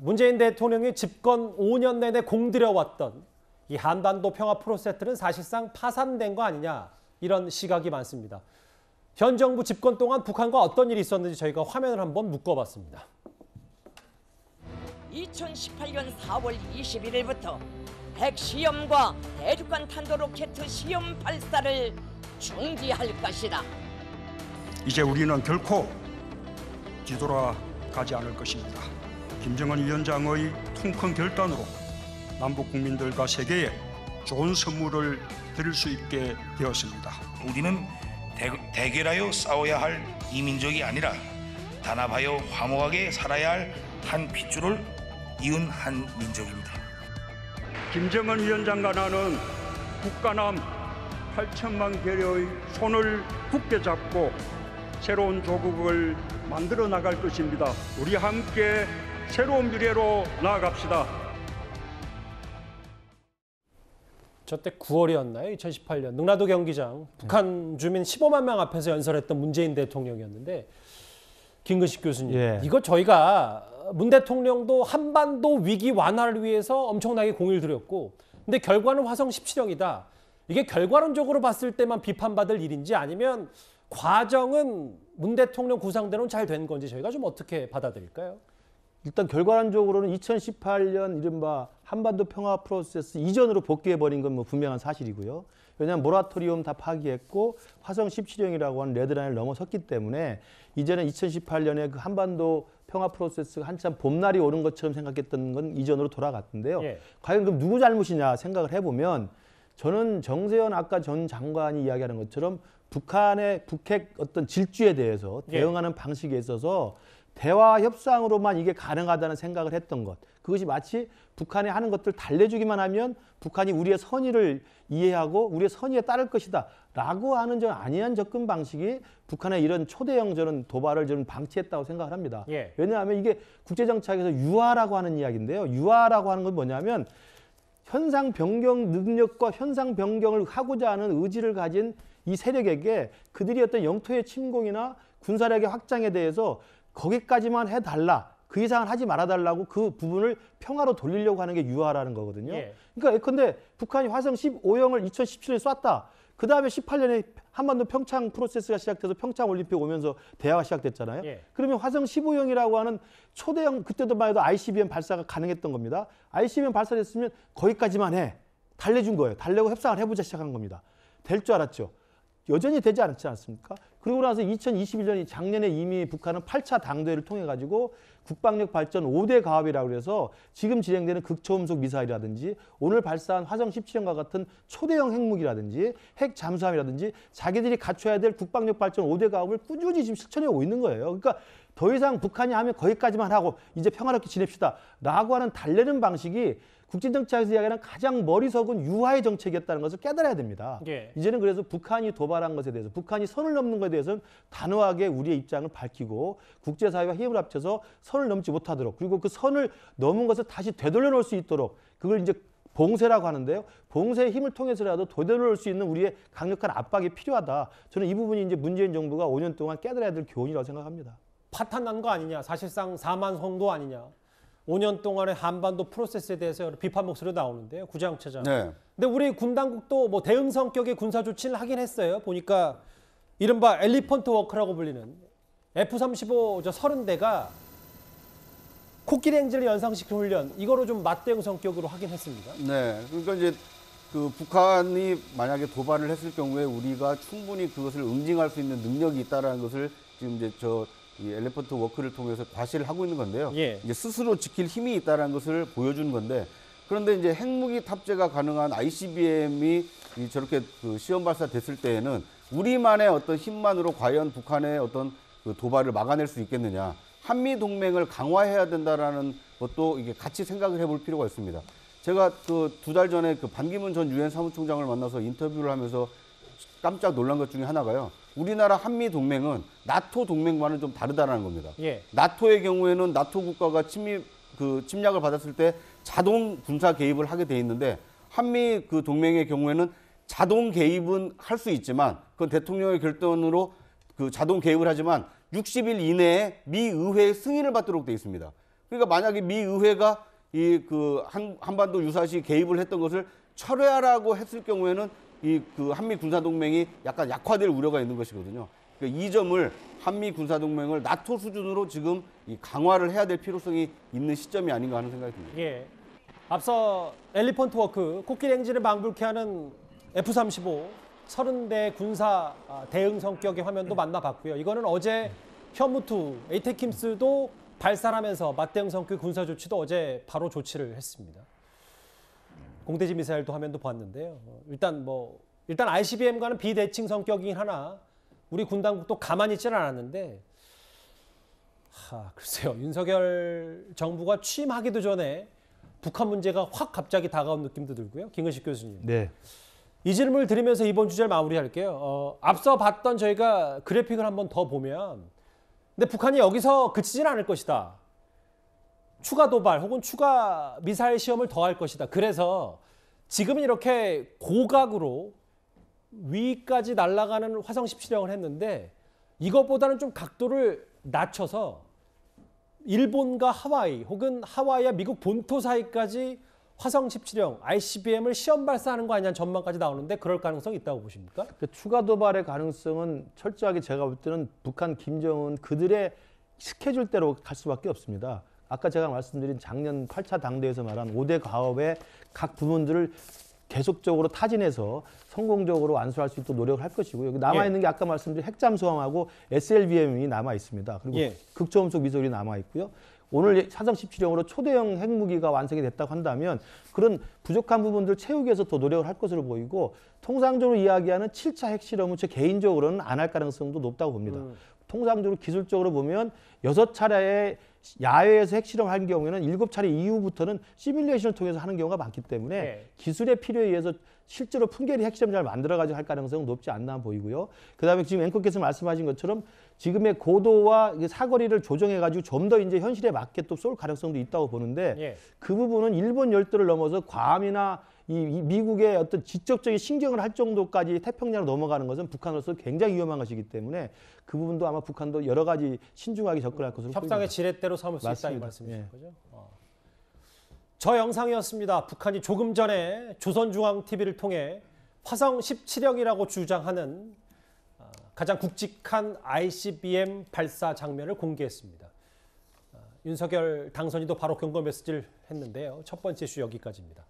문재인 대통령이 집권 5년 내내 공들여왔던 이 한반도 평화 프로세스는 사실상 파산된 거 아니냐, 이런 시각이 많습니다. 현 정부 집권 동안 북한과 어떤 일이 있었는지 저희가 화면을 한번 묶어봤습니다. 2018년 4월 21일부터 핵시험과 대륙간 탄도로켓 시험 발사를 중지할 것이다. 이제 우리는 결코 뒤돌아가지 않을 것입니다. 김정은 위원장의 통큰 결단으로 남북 국민들과 세계에 좋은 선물을 드릴 수 있게 되었습니다. 우리는 대결하여 싸워야 할 이민족이 아니라 단합하여 화목하게 살아야 할 한 핏줄을 이은 한 민족입니다. 김정은 위원장과 나는 국가남 8천만 개의 손을 굳게 잡고 새로운 조국을 만들어 나갈 것입니다. 우리 함께 새로운 미래로 나아갑시다. 저때 9월이었나요? 2018년 능라도 경기장 북한 주민 15만 명 앞에서 연설했던 문재인 대통령이었는데, 김근식 교수님, 이거 저희가 문 대통령도 한반도 위기 완화를 위해서 엄청나게 공을 들였고, 근데 결과는 화성 17형이다. 이게 결과론적으로 봤을 때만 비판받을 일인지, 아니면 과정은 문 대통령 구상대로는 잘 된 건지 저희가 좀 어떻게 받아들일까요? 일단 결과론적으로는 2018년 이른바 한반도 평화 프로세스 이전으로 복귀해버린 건 뭐 분명한 사실이고요. 왜냐하면 모라토리움 다 파기했고 화성 17형이라고 하는 레드라인을 넘어섰기 때문에 이제는 2018년에 그 한반도 평화 프로세스가 한참 봄날이 오는 것처럼 생각했던 건 이전으로 돌아갔는데요. 과연 그럼 누구 잘못이냐 생각을 해보면, 저는 정세현 아까 전 장관이 이야기하는 것처럼 북한의 북핵 어떤 질주에 대해서 대응하는 방식에 있어서 대화 협상으로만 이게 가능하다는 생각을 했던 것, 그것이 마치 북한이 하는 것들 달래주기만 하면 북한이 우리의 선의를 이해하고 우리의 선의에 따를 것이다 라고 하는 좀 안이한 접근 방식이 북한의 이런 초대형 저는 도발을 저는 방치했다고 생각을 합니다. 왜냐하면 이게 국제정치학에서 유화라고 하는 이야기인데요. 유화라고 하는 건 뭐냐면 현상 변경 능력과 현상 변경을 하고자 하는 의지를 가진 이 세력에게 그들이 어떤 영토의 침공이나 군사력의 확장에 대해서 거기까지만 해달라, 그 이상은 하지 말아달라고 그 부분을 평화로 돌리려고 하는 게 유화라는 거거든요. 그러니까 예컨대 북한이 화성 15형을 2017년에 쐈다. 그 다음에 18년에 한반도 평창 프로세스가 시작돼서 평창 올림픽 오면서 대화가 시작됐잖아요. 그러면 화성 15형이라고 하는 초대형, 그때도만 해도 ICBM 발사가 가능했던 겁니다. ICBM 발사됐으면 거기까지만 해. 달래준 거예요. 달래고 협상을 해보자 시작한 겁니다. 될 줄 알았죠. 여전히 되지 않지 않습니까? 그리고 나서 2021년이 작년에 이미 북한은 8차 당대회를 통해 가지고 국방력 발전 5대 가업이라고 해서 지금 진행되는 극초음속 미사일이라든지 오늘 발사한 화성 17형과 같은 초대형 핵무기라든지 핵 잠수함이라든지 자기들이 갖춰야 될 국방력 발전 5대 가업을 꾸준히 지금 실천해 오고 있는 거예요. 그러니까 더 이상 북한이 하면 거기까지만 하고 이제 평화롭게 지냅시다 라고 하는 달래는 방식이 국제정치학에서 이야기하는 가장 머리석은 유화의 정책이었다는 것을 깨달아야 됩니다. 이제는 그래서 북한이 도발한 것에 대해서, 북한이 선을 넘는 것에 대해서는 단호하게 우리의 입장을 밝히고 국제사회와 힘을 합쳐서 선을 넘지 못하도록, 그리고 그 선을 넘은 것을 다시 되돌려 놓을 수 있도록, 그걸 이제 봉쇄라고 하는데요. 봉쇄의 힘을 통해서라도 되돌려 놓을 수 있는 우리의 강력한 압박이 필요하다. 저는 이 부분이 이제 문재인 정부가 5년 동안 깨달아야 될 교훈이라고 생각합니다. 파탄 난 거 아니냐, 사실상 4만 성도 아니냐. 5년 동안의 한반도 프로세스에 대해서 비판 목소리가 나오는데요. 구장체장. 근데 우리 군 당국도 뭐 대응 성격의 군사 조치를 하긴 했어요. 보니까 이른바 엘리펀트 워크라고 불리는 F-35 30대가 코끼리 행진을 연상시키는 훈련, 이거로 좀 맞대응 성격으로 하긴 했습니다. 네, 그러니까 이제 그 북한이 만약에 도발을 했을 경우에 우리가 충분히 그것을 응징할 수 있는 능력이 있다라는 것을 지금 이제 이 엘리펀트 워크를 통해서 과시를 하고 있는 건데요. 이제 스스로 지킬 힘이 있다는 것을 보여주는 건데, 그런데 이제 핵무기 탑재가 가능한 ICBM이 저렇게 그 시험 발사됐을 때에는 우리만의 어떤 힘만으로 과연 북한의 어떤 그 도발을 막아낼 수 있겠느냐. 한미 동맹을 강화해야 된다라는 것도 이게 같이 생각을 해볼 필요가 있습니다. 제가 그 2달 전에 그 반기문 전 유엔 사무총장을 만나서 인터뷰를 하면서 깜짝 놀란 것 중에 하나가요. 우리나라 한미 동맹은 나토 동맹과는 좀 다르다는 겁니다. 나토의 경우에는 나토 국가가 침략을 받았을 때 자동 군사 개입을 하게 돼 있는데, 한미 그 동맹의 경우에는 자동 개입은 할 수 있지만 그건 대통령의 결단으로 그 자동 개입을 하지만 60일 이내에 미 의회의 승인을 받도록 돼 있습니다. 그러니까 만약에 미 의회가 이 그 한반도 유사시 개입을 했던 것을 철회하라고 했을 경우에는 이 그 한미 군사 동맹이 약간 약화될 우려가 있는 것이거든요. 그러니까 이 점을 한미 군사 동맹을 나토 수준으로 지금 이 강화를 해야 될 필요성이 있는 시점이 아닌가 하는 생각이 듭니다. 예. 앞서 엘리펀트 워크 코끼리 행진을 망불케 하는 F-35 30대 군사 대응 성격의 화면도 만나봤고요. 이거는 어제 현무투 에이테킴스도 발사하면서 맞대응 성격의 군사 조치도 어제 바로 조치를 했습니다. 공대지 미사일도 화면도 봤는데요. 일단 ICBM과는 비대칭 성격이긴 하나 우리 군 당국도 가만히 있지는 않았는데 글쎄요. 윤석열 정부가 취임하기도 전에 북한 문제가 확 갑자기 다가온 느낌도 들고요. 김근식 교수님. 네. 이 질문을 드리면서 이번 주제를 마무리할게요. 앞서 봤던 저희가 그래픽을 한번 더 보면 근데 북한이 여기서 그치진 않을 것이다. 추가 도발 혹은 추가 미사일 시험을 더 할 것이다. 그래서 지금은 이렇게 고각으로 위까지 날아가는 화성 17형을 했는데 이것보다는 좀 각도를 낮춰서 일본과 하와이 혹은 하와이와 미국 본토 사이까지 화성 17형 ICBM을 시험 발사하는 거 아니냐는 전망까지 나오는데 그럴 가능성이 있다고 보십니까? 추가 도발의 가능성은 철저하게 제가 볼 때는 북한 김정은 그들의 스케줄대로 갈 수밖에 없습니다. 아까 제가 말씀드린 작년 8차 당대에서 말한 5대 과업의 각 부분들을 계속적으로 타진해서 성공적으로 완수할 수 있도록 노력을 할 것이고요. 여기 남아있는 게 아까 말씀드린 핵잠수함하고 SLBM이 남아있습니다. 그리고 극초음속 미사일이 남아있고요. 오늘 화성 17형으로 초대형 핵무기가 완성이 됐다고 한다면 그런 부족한 부분들 채우기 위해서 더 노력을 할 것으로 보이고 통상적으로 이야기하는 7차 핵실험은 제 개인적으로는 안 할 가능성도 높다고 봅니다. 통상적으로 기술적으로 보면 6차례의 야외에서 핵실험을 한 경우에는 7차례 이후부터는 시뮬레이션을 통해서 하는 경우가 많기 때문에 기술의 필요에 의해서 실제로 풍계리 핵실험장을 만들어가지고 할 가능성은 높지 않나 보이고요. 그다음에 지금 앵커께서 말씀하신 것처럼 지금의 고도와 사거리를 조정해가지고 좀 더 이제 현실에 맞게 또 쏠 가능성도 있다고 보는데 그 부분은 일본 열도를 넘어서 괌이나 이 미국의 어떤 지적적인 신경을 할 정도까지 태평양으로 넘어가는 것은 북한으로서 굉장히 위험한 것이기 때문에 그 부분도 아마 북한도 여러 가지 신중하게 접근할 것으로 협상의 보입니다. 지렛대로 삼을 수 있다 이 맞습니다. 말씀이신 거죠? 저 영상이었습니다. 북한이 조금 전에 조선중앙TV를 통해 화성 17형이라고 주장하는 가장 굵직한 ICBM 발사 장면을 공개했습니다. 윤석열 당선인도 바로 경고 메시지를 했는데요. 첫 번째 이슈 여기까지입니다.